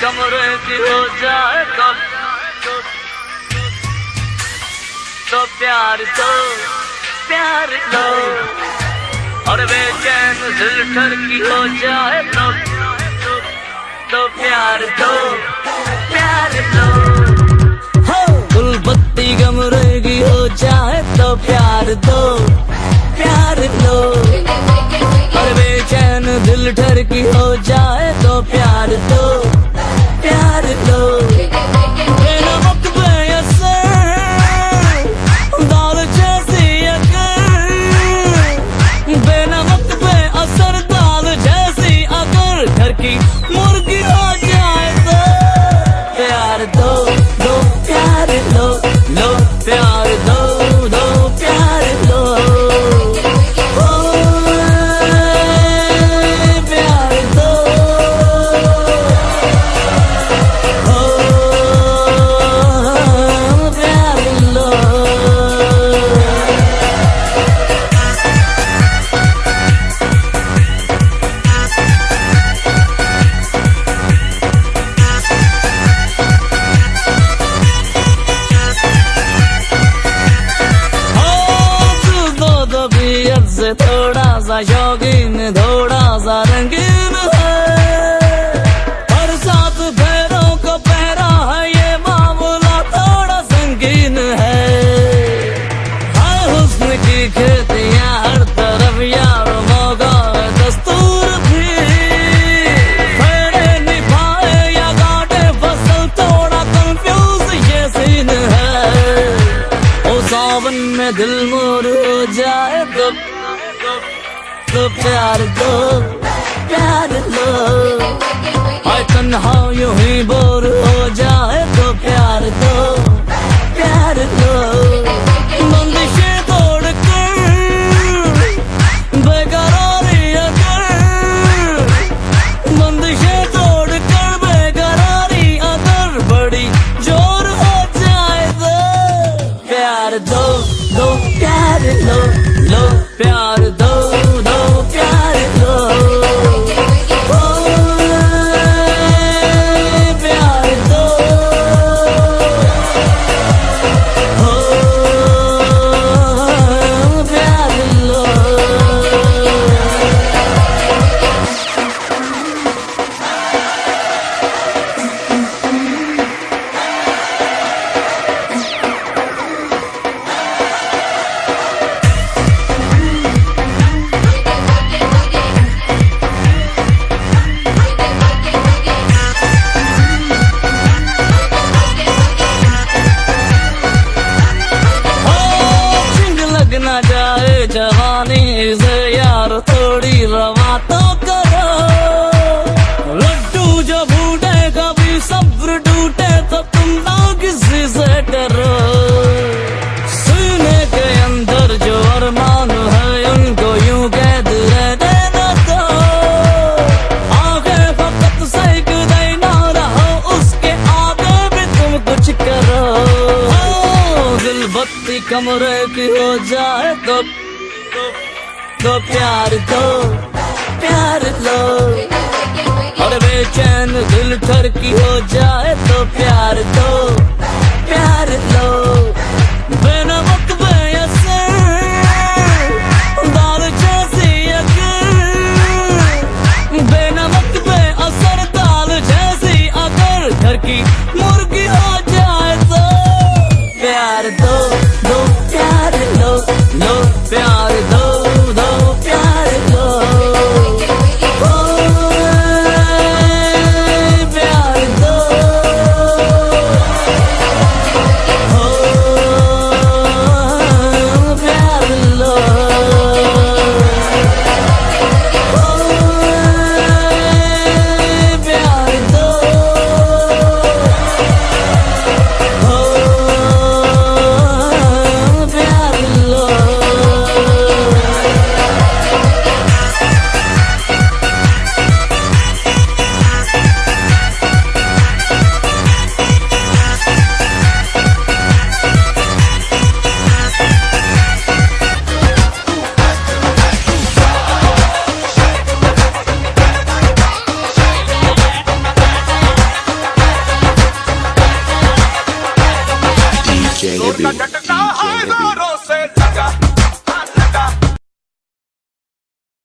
कमरे की हो जाए तो प्यार दो, प्यार दो। और बेचैन दिल ठरकी हो जाए तो प्यार दो, प्यार दो। गुलबत्ती गम रहेगी हो जाए तो प्यार दो, प्यार दो। और बेचैन दिल ठरकी हो जाए तो प्यार दो, प्यार दो। बेनमक बेअसर दाल जैसी अगर, बेनमक बेअसर दाल जैसी अगर घर की मुर्गी हो जाए तो प्यार दो, दो प्यार दो, लो प्यार दो, दो प्यार दो। से थोड़ा सा शौकीन, थोड़ा सा रंगीन है। हर साथ पैरों को पहरा है, ये मामला थोड़ा संगीन है। हर हुस्न की खेतियां हर तरफ यार मौका है दस्तूर भी। फेरे निभाए या काटे फसल थोड़ा कंफ्यूज ये सीन है। ओ सावन में दिल मोर हो जाए तो प्यार दो, प्यार दो। हाय तन्हा यूं ही बोर हो जाए तो प्यार दो, प्यार दो। बंदिशें तोड़ कर बेकरारी अगर, बंदिशें तोड़ कर बेकरारी अगर बड़ी जोर हो जाए तो प्यार दो, दो प्यार लो, लो प्यार दो, दो प्यार दो। ओ प्यार दो, ओ प्यार लो। ना जाए जवानी से यार थोड़ी रवा तो करो। लड्डू जो फूटे कभी सब्र टूटे तो तुम ना किसी से डरो। सीने के अंदर जो अरमान है उनको यूं कैद रहने न दो। आगे फकत सेक देना रहो, उसके आगे भी तुम कुछ करो। दिल बत्ती कमरे की हो जाए तो प्यार दो, प्यार दो। और बेचैन दिल ठरकी हो जाए तो प्यार दो, प्यार दो। बेनमक बेअसर दाल जैसी अगर, बेनमक बेअसर दाल जैसी अगर घर की मुर्गी हो जाए तो प्यार दो, दो प्यार लो, लो प्यार दो, दो प्यार दो। ओ प्यार दो, जोर का झटका है